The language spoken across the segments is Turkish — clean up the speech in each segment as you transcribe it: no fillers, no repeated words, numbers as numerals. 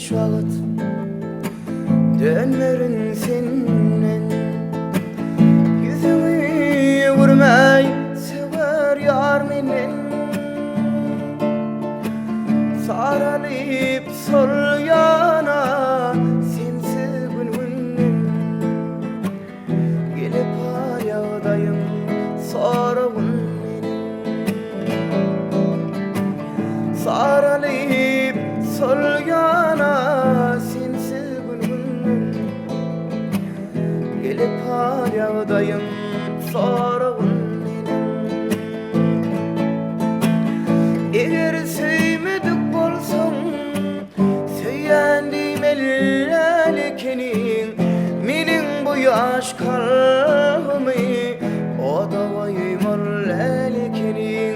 hiç vakit dönmerin senden. Yüzünü vurmay sever yar menen. Saralıp sol yana sensiz gününden. Gelip ayağdayım sorun menin. Saralıp sol yana sensiz gününden. Gelip ayağdayım sorun menin. Eğer sevmedik bolsam söyyendim ellekenin. Menin bu yaş kalbimi o da vaymol elkenin.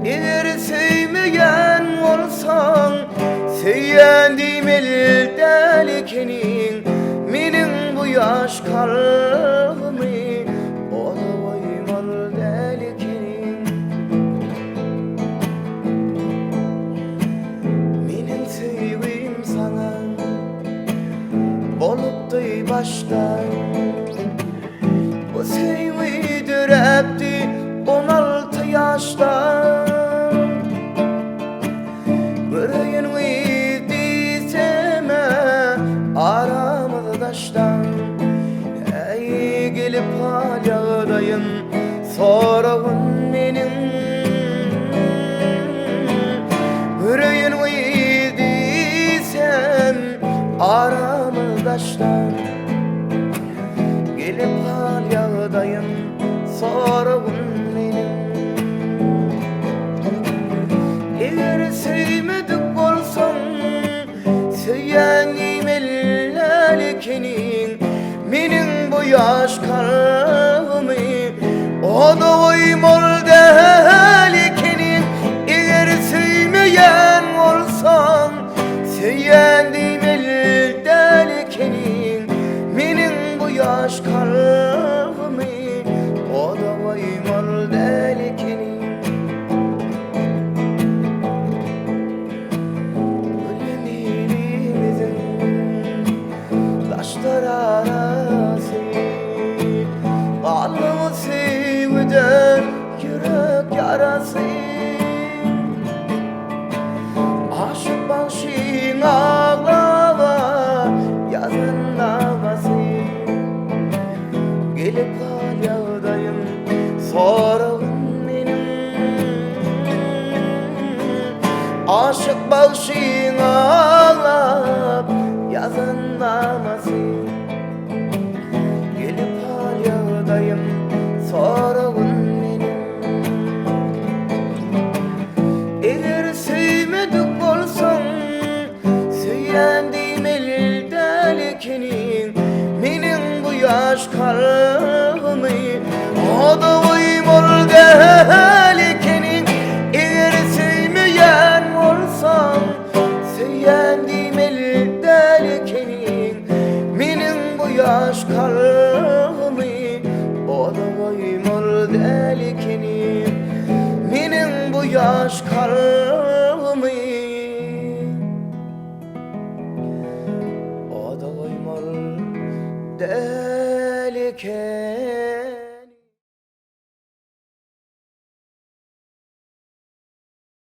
Eğer sevmeyen olsan söyyendim ellekenin. Menin bu yaş kalbimi o da vaymol elkenin. Menin sevgim sana bolupdu baştan. Bu sevgi dürepti 16 yaştan. Göreyim dizeme aramızda taştan. Ey gelip ayağdayım sorun menin. Göreyim dizem aramızda taştan. Gelip ayağdayım sorun menin. Eğer sevmedik bolsam söyyendim ellekenin. Menin bu yaş kalbimi o da vaymol elkenin. Eğer sevmeyen olsan söyyendim ellekenin. Menin bu yaş kalbimi o da vaymol elkenin. Gülümizin taşlar arası alnımı sevden yürek yarası. Aşık başın ağlama yazın ağası. Gelip ayağdayım sorun menin. Aşık başın ağlap yazın ağası. Gelip ayağdayım sorun menin. Eğer sevmedik bolsam söyyendim ellekenin. Menin bu yaş kalbimi o da vaymol elkenin. Eğer sevmeyen olsam söyyendim ellekenin. Menin bu yaş kalbimi o da vaymol elkenin. Menin bu yaş kalbimi o da vaymol elkenin.